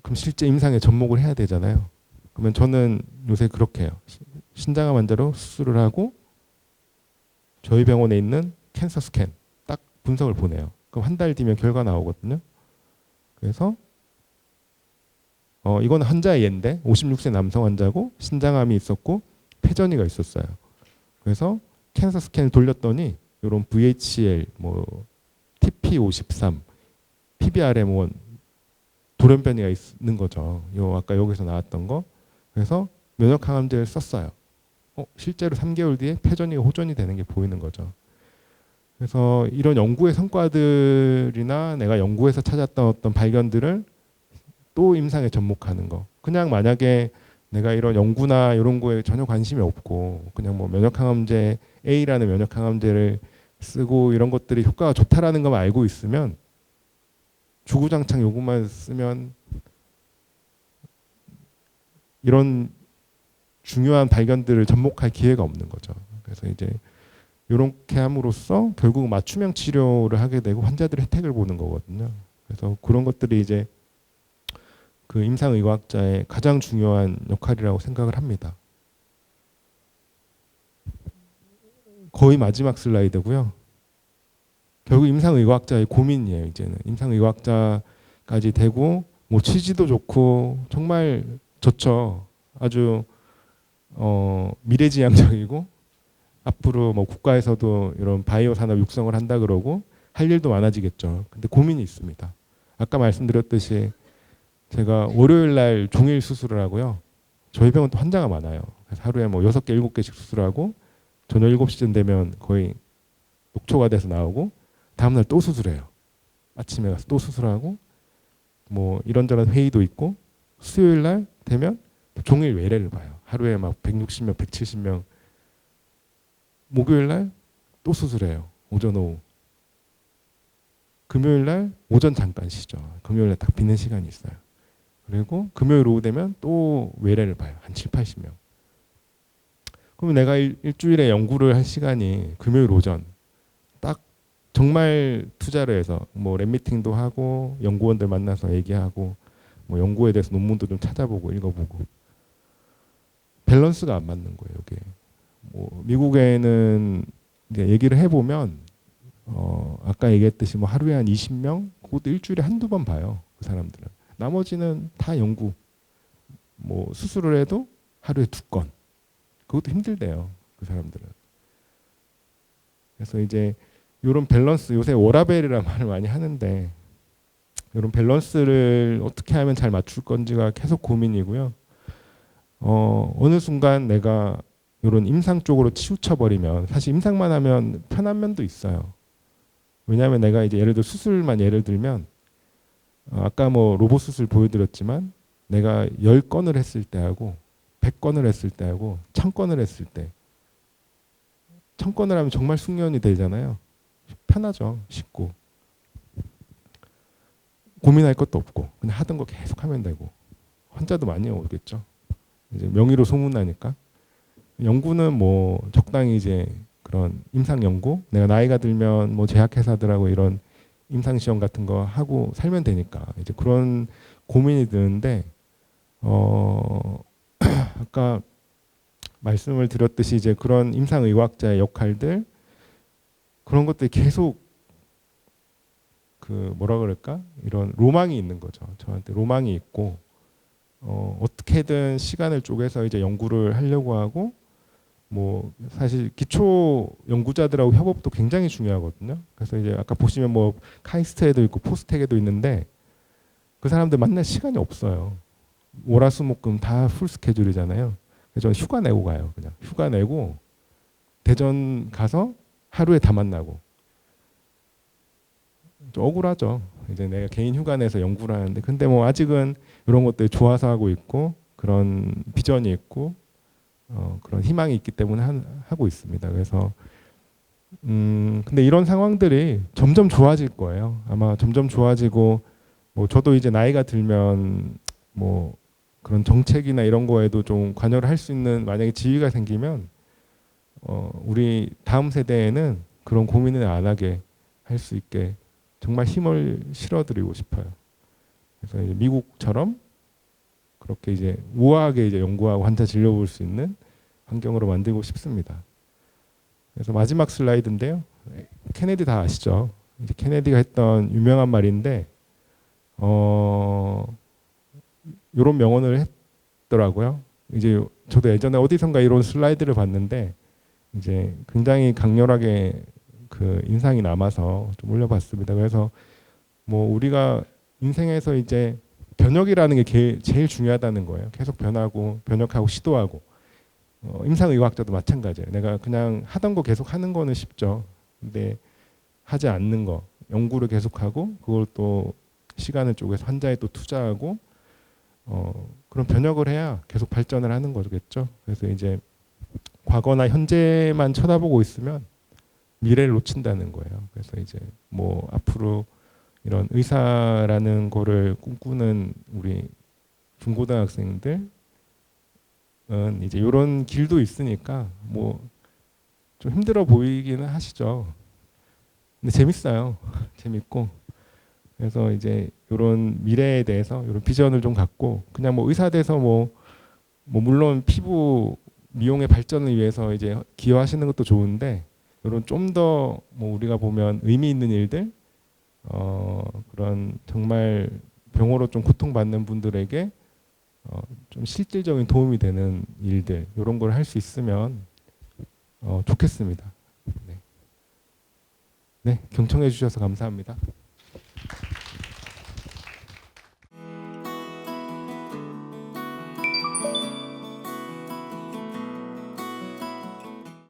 그럼 실제 임상에 접목을 해야 되잖아요. 그러면 저는 요새 그렇게 해요. 신장암 환자로 수술을 하고 저희 병원에 있는 캔서 스캔 딱 분석을 보내요. 그럼 한 달 뒤면 결과 나오거든요. 그래서 이건 환자의 예인데 56세 남성 환자고 신장암이 있었고 폐전이가 있었어요. 그래서 캔서 스캔을 돌렸더니 이런 VHL, 뭐 TP53, PBRM1 돌연 변이가 있는 거죠. 요 아까 여기서 나왔던 거. 그래서 면역 항암제를 썼어요. 실제로 3개월 뒤에 폐전이가 호전이 되는 게 보이는 거죠. 그래서 이런 연구의 성과들이나 내가 연구에서 찾았던 어떤 발견들을 또 임상에 접목하는 거. 그냥 만약에 내가 이런 연구나 이런 거에 전혀 관심이 없고 그냥 뭐 면역항암제 A라는 면역항암제를 쓰고 이런 것들이 효과가 좋다라는 것만 알고 있으면 주구장창 요것만 쓰면 이런 중요한 발견들을 접목할 기회가 없는 거죠. 그래서 이제 이렇게 함으로써 결국 맞춤형 치료를 하게 되고 환자들의 혜택을 보는 거거든요. 그래서 그런 것들이 이제 그 임상의학자의 가장 중요한 역할이라고 생각을 합니다. 거의 마지막 슬라이드고요. 결국 임상의학자의 고민이에요. 이제는 임상의학자까지 되고 뭐 취지도 좋고 정말 좋죠. 아주 미래지향적이고 앞으로 뭐 국가에서도 이런 바이오 산업 육성을 한다 그러고 할 일도 많아지겠죠. 근데 고민이 있습니다. 아까 말씀드렸듯이 제가 월요일 날 종일 수술을 하고요. 저희 병원 또 환자가 많아요. 그래서 하루에 뭐 6개, 7개씩 수술하고 저녁 7시쯤 되면 거의 녹초가 돼서 나오고 다음날 또 수술해요. 아침에 가서 또 수술하고 뭐 이런저런 회의도 있고 수요일 날 되면 종일 외래를 봐요. 하루에 막 160명, 170명. 목요일 날 또 수술해요. 오전 오후. 금요일 날 오전 잠깐 쉬죠. 금요일 날 딱 비는 시간이 있어요. 그리고 금요일 오후 되면 또 외래를 봐요. 한 7, 80명. 그러면 내가 일주일에 연구를 할 시간이 금요일 오전 딱 정말 투자를 해서 뭐 랩미팅도 하고 연구원들 만나서 얘기하고 뭐 연구에 대해서 논문도 좀 찾아보고 읽어보고 밸런스가 안 맞는 거예요. 이게 뭐 미국에는 이제 얘기를 해보면 아까 얘기했듯이 뭐 하루에 한 20명 그것도 일주일에 한두 번 봐요. 그 사람들은 나머지는 다 연구 뭐 수술을 해도 하루에 2건 그것도 힘들대요. 그 사람들은. 그래서 이제 이런 밸런스 요새 워라밸이라는 말을 많이 하는데 이런 밸런스를 어떻게 하면 잘 맞출 건지가 계속 고민이고요. 어느 순간 내가 이런 임상 쪽으로 치우쳐 버리면 사실 임상만 하면 편한 면도 있어요. 왜냐하면 내가 이제 예를 들어 수술만 예를 들면 아까 뭐 로봇 수술 보여드렸지만 내가 10건을 했을 때하고 100건을 했을 때하고 1000건을 했을 때 1000건을 하면 정말 숙련이 되잖아요. 편하죠. 쉽고 고민할 것도 없고 그냥 하던 거 계속 하면 되고 환자도 많이 오겠죠. 이제 명의로 소문나니까. 연구는 뭐 적당히 이제 그런 임상 연구 내가 나이가 들면 뭐 제약회사들하고 이런 임상 시험 같은 거 하고 살면 되니까 이제 그런 고민이 드는데 아까 말씀을 드렸듯이 이제 그런 임상 의학자의 역할들 그런 것들이 계속 그 뭐라 그럴까 이런 로망이 있는 거죠. 저한테 로망이 있고 어떻게든 시간을 쪼개서 이제 연구를 하려고 하고 뭐 사실 기초 연구자들하고 협업도 굉장히 중요하거든요. 그래서 이제 아까 보시면 뭐 카이스트에도 있고 포스텍에도 있는데 그 사람들 만날 시간이 없어요. 월화수목금 다 풀 스케줄이잖아요. 그래서 저는 휴가 내고 가요. 그냥 휴가 내고 대전 가서 하루에 다 만나고 좀 억울하죠. 이제 내가 개인 휴가 내서 연구를 하는데 근데 뭐 아직은 이런 것들 좋아서 하고 있고 그런 비전이 있고 그런 희망이 있기 때문에 하고 있습니다. 그래서 근데 이런 상황들이 점점 좋아질 거예요. 아마 점점 좋아지고 뭐 저도 이제 나이가 들면 뭐 그런 정책이나 이런 거에도 좀 관여를 할 수 있는 만약에 지위가 생기면 우리 다음 세대에는 그런 고민을 안 하게 할 수 있게 정말 힘을 실어드리고 싶어요. 그래서 이제 미국처럼 그렇게 이제 우아하게 이제 연구하고 환자 진료볼 수 있는 환경으로 만들고 싶습니다. 그래서 마지막 슬라이드인데요. 케네디 다 아시죠? 이제 케네디가 했던 유명한 말인데 이런 명언을 했더라고요. 이제 저도 예전에 어디선가 이런 슬라이드를 봤는데 이제 굉장히 강렬하게 그 인상이 남아서 좀 올려봤습니다. 그래서 뭐 우리가 인생에서 이제 변혁이라는 게 제일 중요하다는 거예요. 계속 변하고 변혁하고 시도하고 임상의학자도 마찬가지예요. 내가 그냥 하던 거 계속 하는 거는 쉽죠. 근데 하지 않는 거 연구를 계속하고 그걸 또 시간을 쪼개서 환자에 또 투자하고 그런 변혁을 해야 계속 발전을 하는 거겠죠. 그래서 이제 과거나 현재만 쳐다보고 있으면 미래를 놓친다는 거예요. 그래서 이제 뭐 앞으로 이런 의사라는 거를 꿈꾸는 우리 중고등학생들은 이제 이런 길도 있으니까 뭐 좀 힘들어 보이기는 하시죠. 근데 재밌어요. 재밌고 그래서 이제 이런 미래에 대해서 이런 비전을 좀 갖고 그냥 뭐 의사 돼서 뭐 물론 피부 미용의 발전을 위해서 이제 기여하시는 것도 좋은데 이런 좀 더 뭐 우리가 보면 의미 있는 일들 그런 정말 병으로 좀 고통받는 분들에게 좀 실질적인 도움이 되는 일들 이런 걸 할 수 있으면 좋겠습니다. 네, 경청해 주셔서 감사합니다.